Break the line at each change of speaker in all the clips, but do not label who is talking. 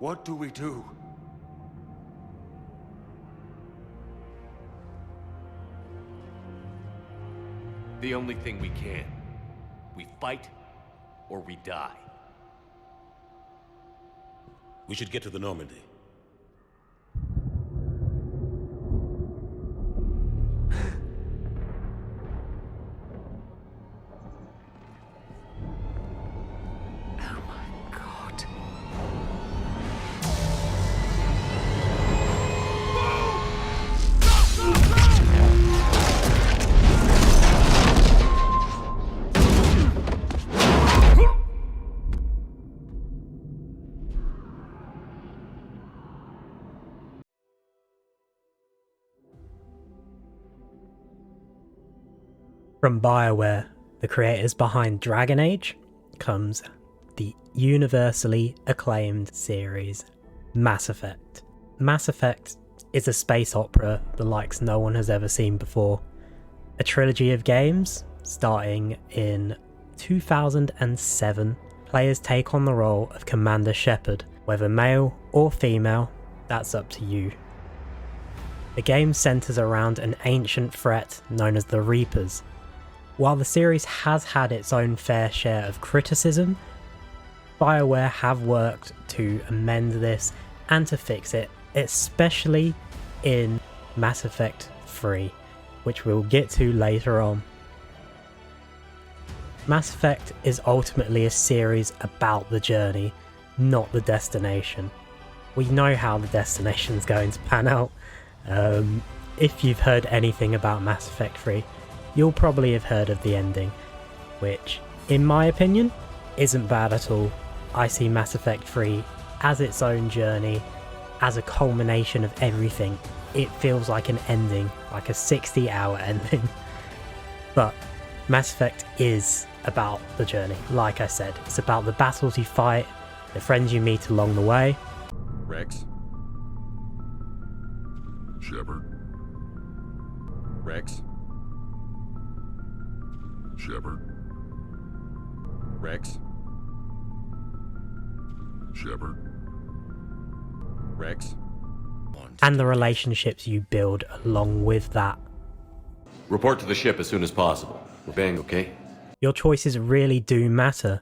What do we do?
The only thing we can. We fight, or we die.
We should get to the Normandy.
Oh my god.
From BioWare, the creators behind Dragon Age, comes the universally acclaimed series, Mass Effect. Mass Effect is a space opera the likes no one has ever seen before. A trilogy of games, starting in 2007, players take on the role of Commander Shepard, whether male or female, that's up to you. The game centres around an ancient threat known as the Reapers. While the series has had its own fair share of criticism, BioWare have worked to amend this and to fix it, especially in Mass Effect 3, which we'll get to later on. Mass Effect is ultimately a series about the journey, not the destination. We know how the destination's going to pan out. If you've heard anything about Mass Effect 3, you'll probably have heard of the ending, which, in my opinion, isn't bad at all. I see Mass Effect 3 as its own journey, as a culmination of everything. It feels like an ending, like a 60-hour ending. But Mass Effect is about the journey, like I said. It's about the battles you fight, the friends you meet along the way.
Rex?
Shepard.
Rex?
Shepard.
Rex?
Shepard.
Rex?
And the relationships you build along with that.
Report to the ship as soon as possible. We're bang, okay?
Your choices really do matter.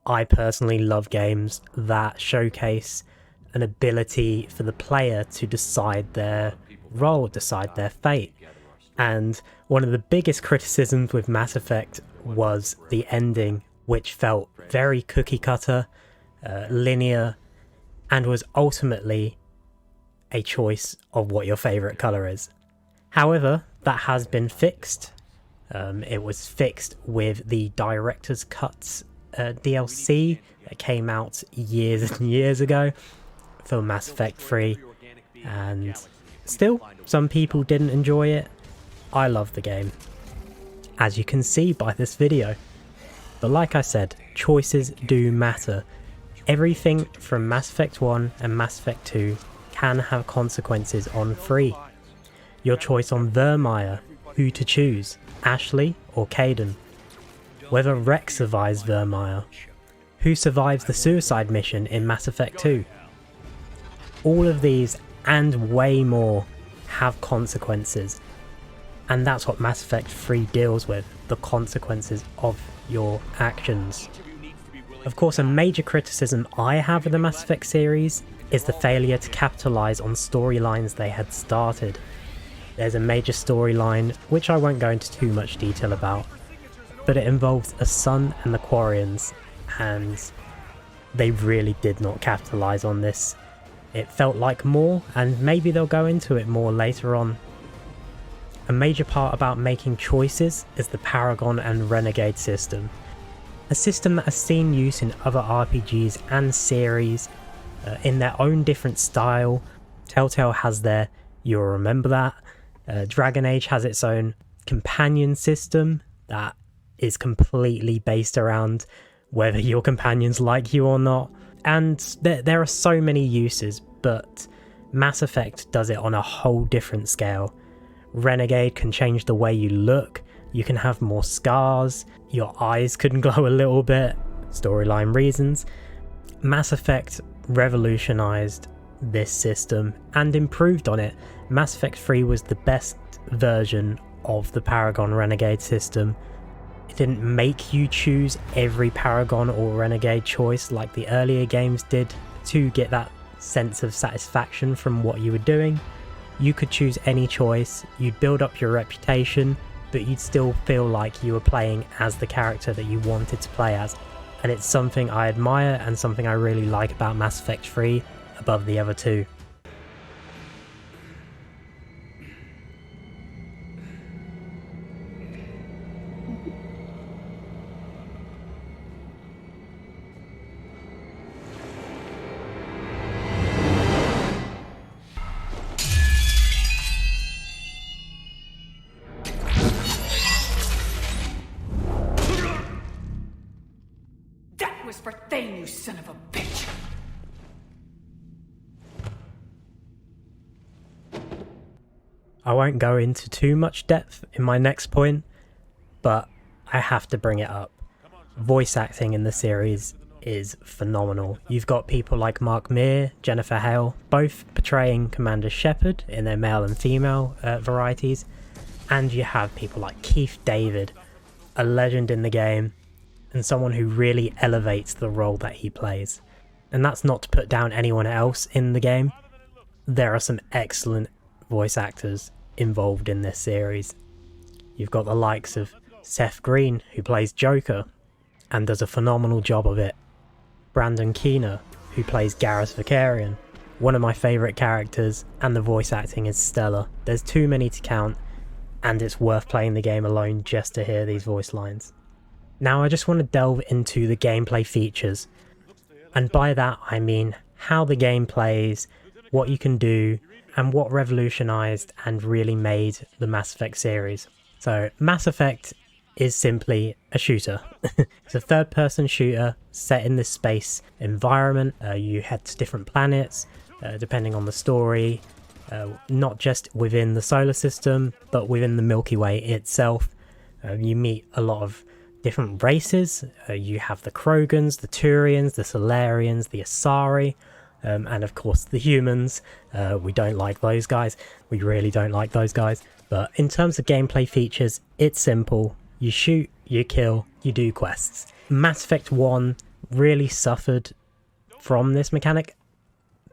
I personally love games that showcase an ability for the player to decide their role, decide their fate. And one of the biggest criticisms with Mass Effect was the ending, which felt very cookie cutter, linear, and was ultimately a choice of what your favourite colour is. However, that has been fixed. It was fixed with the Director's Cut DLC that came out years and years ago for Mass Effect 3, and still, some people didn't enjoy it. I love the game, as you can see by this video. But like I said, choices do matter. Everything from Mass Effect 1 and Mass Effect 2 can have consequences on 3. Your choice on Vermeer, who to choose, Ashley or Kaidan. Whether Rex survives Vermeer. Who survives the suicide mission in Mass Effect 2. All of these and way more have consequences. And that's what Mass Effect 3 deals with, the consequences of your actions. Of course, a major criticism I have of the Mass Effect series is the failure to capitalise on storylines they had started. There's a major storyline, which I won't go into too much detail about, but it involves a son and the Quarians, and they really did not capitalise on this. It felt like more, and maybe they'll go into it more later on. A major part about making choices is the Paragon and Renegade system. A system that has seen use in other RPGs and series in their own different style. Telltale has their You'll Remember That. Dragon Age has its own companion system that is completely based around whether your companions like you or not. And there are so many uses, but Mass Effect does it on a whole different scale. Renegade can change the way you look, you can have more scars, your eyes can glow a little bit, storyline reasons. Mass Effect revolutionized this system and improved on it. Mass Effect 3 was the best version of the Paragon Renegade system. It didn't make you choose every Paragon or Renegade choice like the earlier games did to get that sense of satisfaction from what you were doing. You could choose any choice, you'd build up your reputation, but you'd still feel like you were playing as the character that you wanted to play as. And it's something I admire and something I really like about Mass Effect 3 above the other two.
That was for Thane, you son of a bitch!
I won't go into too much depth in my next point, but I have to bring it up. Voice acting in the series is phenomenal. You've got people like Mark Meer, Jennifer Hale, both portraying Commander Shepard in their male and female varieties, and you have people like Keith David, a legend in the game, and someone who really elevates the role that he plays. And that's not to put down anyone else in the game. There are some excellent voice actors involved in this series. You've got the likes of Seth Green, who plays Joker and does a phenomenal job of it. Brandon Keener, who plays Garrus Vakarian, one of my favourite characters, and the voice acting is stellar. There's too many to count, and it's worth playing the game alone just to hear these voice lines. Now I just want to delve into the gameplay features, and by that I mean how the game plays, what you can do, and what revolutionized and really made the Mass Effect series. So Mass Effect is simply a shooter. It's a third-person shooter set in this space environment. You head to different planets depending on the story, not just within the solar system but within the Milky Way itself. You meet a lot of different races. You have the Krogans, the Turians, the Solarians, the Asari, and of course the humans. We don't like those guys. We really don't like those guys. But in terms of gameplay features, it's simple. You shoot, you kill, you do quests. Mass Effect 1 really suffered from this mechanic.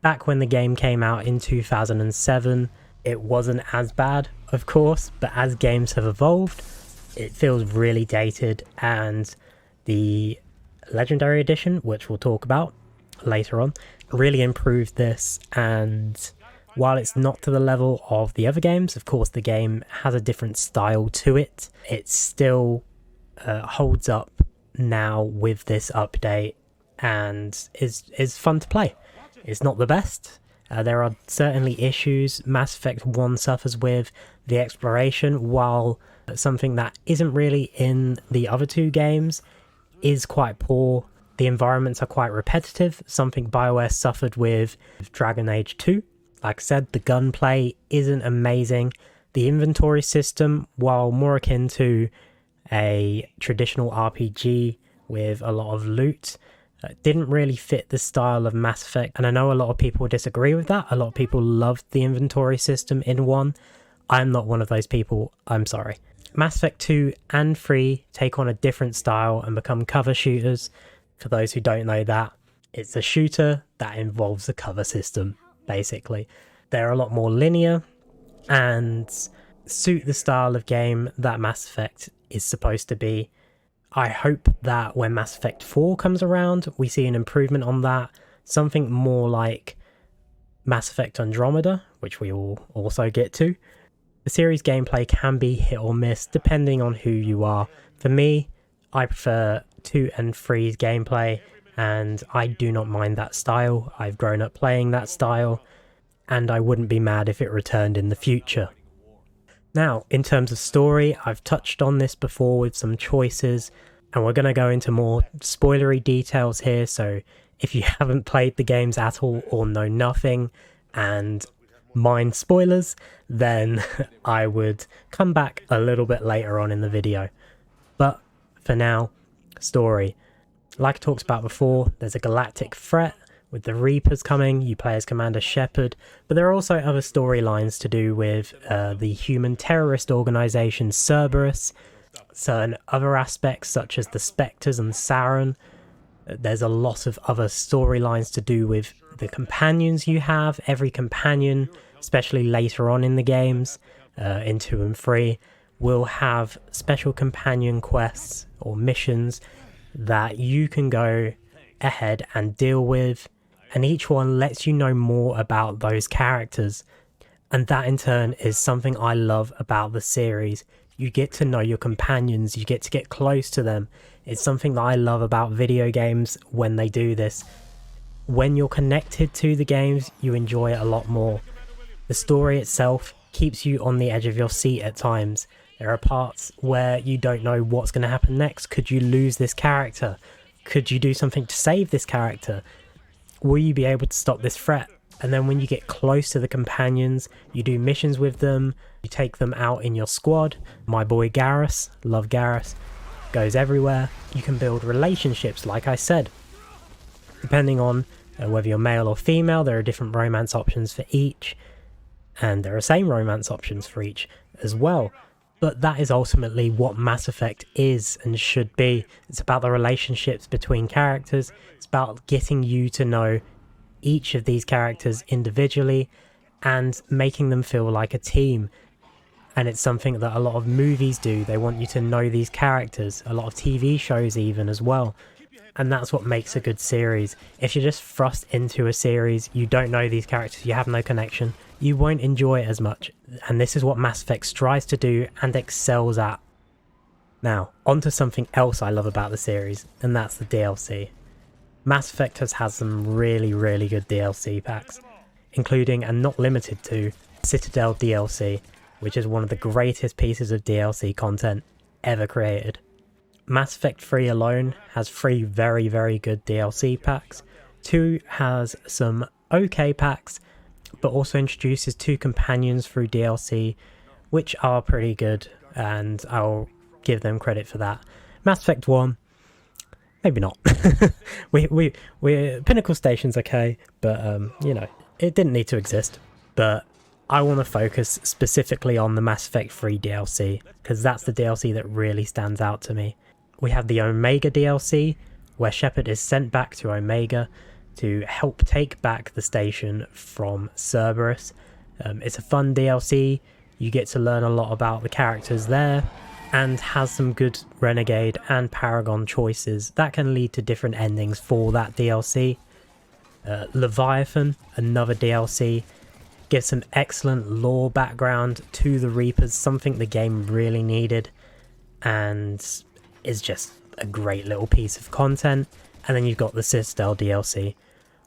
Back when the game came out in 2007, it wasn't as bad, of course, but as games have evolved, it feels really dated, and the Legendary Edition, which we'll talk about later on, really improved this. And while it's not to the level of the other games, of course the game has a different style to it, it still holds up now with this update and is fun to play. It's not the best. There are certainly issues Mass Effect 1 suffers with. The exploration, while something that isn't really in the other two games, is quite poor. The environments are quite repetitive, something BioWare suffered with Dragon Age 2. Like I said, the gunplay isn't amazing. The inventory system, while more akin to a traditional RPG with a lot of loot, didn't really fit the style of Mass Effect, and I know a lot of people disagree with that. A lot of people loved the inventory system in 1. I'm not one of those people, I'm sorry. Mass Effect 2 and 3 take on a different style and become cover shooters. For those who don't know that, it's a shooter that involves a cover system, basically. They're a lot more linear and suit the style of game that Mass Effect is supposed to be. I hope that when Mass Effect 4 comes around, we see an improvement on that. Something more like Mass Effect Andromeda, which we will also get to. The series gameplay can be hit or miss depending on who you are. For me, I prefer 2 and 3's gameplay, and I do not mind that style. I've grown up playing that style, and I wouldn't be mad if it returned in the future. Now, in terms of story, I've touched on this before with some choices, and we're going to go into more spoilery details here, so if you haven't played the games at all or know nothing and mind spoilers, then I would come back a little bit later on in the video. But for now, story. Like I talked about before, there's a galactic threat With the Reapers coming, you play as Commander Shepard, but there are also other storylines to do with the human terrorist organisation Cerberus, certain other aspects such as the Spectres and Saren. There's a lot of other storylines to do with the companions you have. Every companion, especially later on in the games, in 2 and 3, will have special companion quests or missions that you can go ahead and deal with, and each one lets you know more about those characters. And that in turn is something I love about the series. You get to know your companions, you get to get close to them. It's something that I love about video games when they do this. When you're connected to the games, you enjoy it a lot more. The story itself keeps you on the edge of your seat at times. There are parts where you don't know what's going to happen next. Could you lose this character? Could you do something to save this character? Will you be able to stop this threat? And then when you get close to the companions, you do missions with them, you take them out in your squad. My boy Garrus, love Garrus, goes everywhere. You can build relationships, like I said. Depending on whether you're male or female, there are different romance options for each. And there are same romance options for each as well. But that is ultimately what Mass Effect is and should be. It's about the relationships between characters. It's about getting you to know each of these characters individually and making them feel like a team. And it's something that a lot of movies do. They want you to know these characters. A lot of TV shows even as well. And that's what makes a good series. If you're just thrust into a series, you don't know these characters, you have no connection, you won't enjoy it as much. And this is what Mass Effect strives to do and excels at. Now, onto something else I love about the series, and that's the DLC. Mass Effect has had some really, really good DLC packs, including and not limited to Citadel DLC, which is one of the greatest pieces of DLC content ever created. Mass Effect 3 alone has 3 very, very good DLC packs. 2 has some okay packs, but also introduces 2 companions through DLC, which are pretty good, and I'll give them credit for that. Mass Effect 1, maybe not. we're Pinnacle Station's okay, but you know, it didn't need to exist. But I want to focus specifically on the Mass Effect 3 DLC, because that's the DLC that really stands out to me. We have the Omega DLC, where Shepard is sent back to Omega to help take back the station from Cerberus. It's a fun DLC, you get to learn a lot about the characters there, and has some good Renegade and Paragon choices that can lead to different endings for that DLC. Leviathan, another DLC, gives some excellent lore background to the Reapers, something the game really needed, and is just a great little piece of content. And then you've got the Citadel DLC,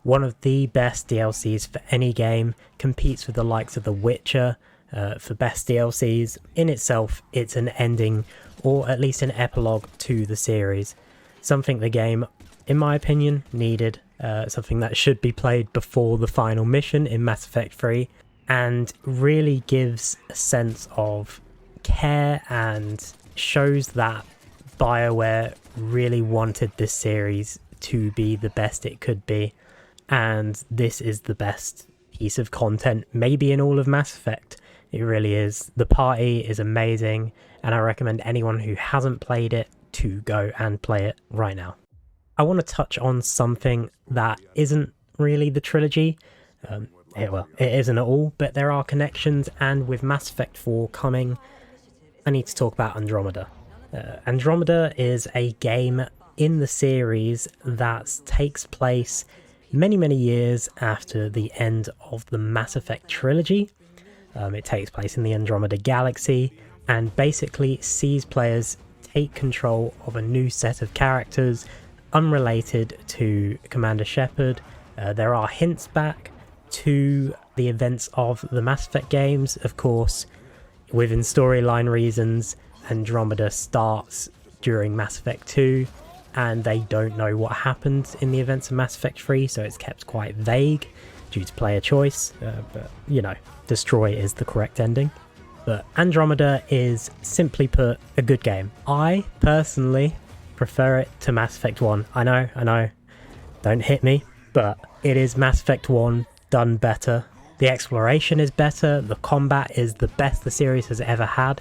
one of the best DLCs for any game, competes with the likes of The Witcher for best DLCs. In itself, it's an ending, or at least an epilogue to the series. Something the game, in my opinion, needed, something that should be played before the final mission in Mass Effect 3, and really gives a sense of care and shows that BioWare really wanted this series to be the best it could be, and this is the best piece of content maybe in all of Mass Effect. It really is. The party is amazing, and I recommend anyone who hasn't played it to go and play it right now. I want to touch on something that isn't really the trilogy. It isn't at all, but there are connections, and with Mass Effect 4 coming, I need to talk about Andromeda. Andromeda is a game in the series that takes place many, many years after the end of the Mass Effect trilogy. It takes place in the Andromeda galaxy and basically sees players take control of a new set of characters unrelated to Commander Shepard. There are hints back to the events of the Mass Effect games, of course. Within storyline reasons, Andromeda starts during Mass Effect 2, and they don't know what happened in the events of Mass Effect 3, so it's kept quite vague due to player choice, but you know, destroy is the correct ending. But Andromeda is, simply put, a good game. I personally prefer it to Mass Effect 1. I know, don't hit me, but it is Mass Effect 1 done better. The exploration is better, the combat is the best the series has ever had.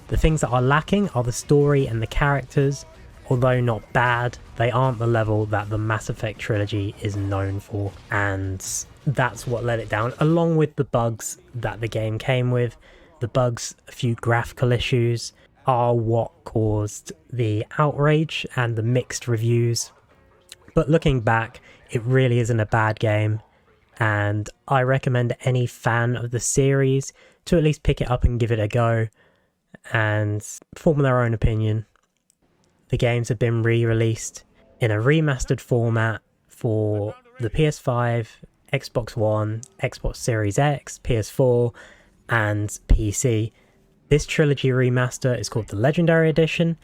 The things that are lacking are the story and the characters. Although not bad, they aren't the level that the Mass Effect trilogy is known for, and that's what let it down, along with the bugs that the game came with. The bugs, a few graphical issues, are what caused the outrage and the mixed reviews. But looking back, it really isn't a bad game, and I recommend any fan of the series to at least pick it up and give it a go, and form their own opinion. The games have been re-released in a remastered format for the PS5, Xbox One, Xbox Series X, PS4, and PC. This trilogy remaster is called the Legendary Edition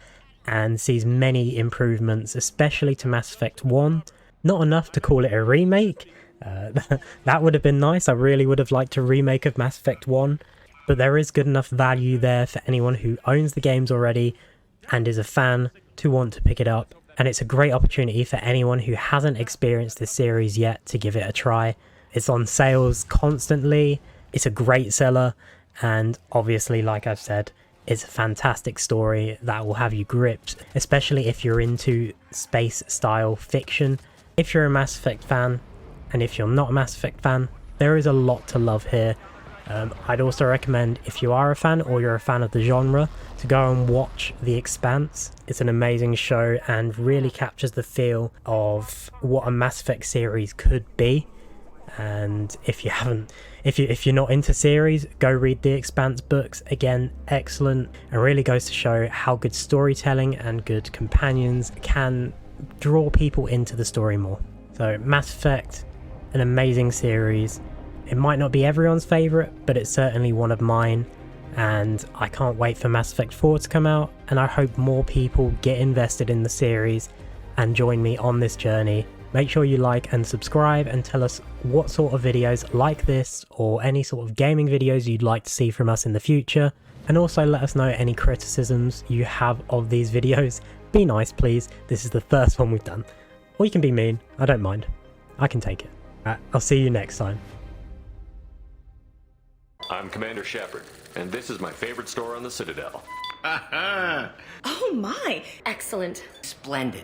and sees many improvements, especially to Mass Effect 1. Not enough to call it a remake. That would have been nice. I really would have liked a remake of Mass Effect 1, but there is good enough value there for anyone who owns the games already and is a fan to want to pick it up, and it's a great opportunity for anyone who hasn't experienced this series yet to give it a try. It's on sales constantly, it's a great seller, and obviously, like I've said, it's a fantastic story that will have you gripped, especially if you're into space style fiction. If you're a Mass Effect fan, and if you're not a Mass Effect fan, there is a lot to love here. I'd also recommend, if you are a fan or you're a fan of the genre, to go and watch The Expanse. It's an amazing show and really captures the feel of what a Mass Effect series could be. And if you're not into series, go read The Expanse books. Again, excellent, and really goes to show how good storytelling and good companions can draw people into the story more. So Mass Effect, an amazing series. It might not be everyone's favourite, but it's certainly one of mine, and I can't wait for Mass Effect 4 to come out, and I hope more people get invested in the series and join me on this journey. Make sure you like and subscribe and tell us what sort of videos like this or any sort of gaming videos you'd like to see from us in the future, and also let us know any criticisms you have of these videos. Be nice please, this is the first one we've done. Or you can be mean, I don't mind. I can take it. I'll see you next time.
I'm Commander Shepard, and this is my favorite store on the Citadel.
Oh my! Excellent.
Splendid.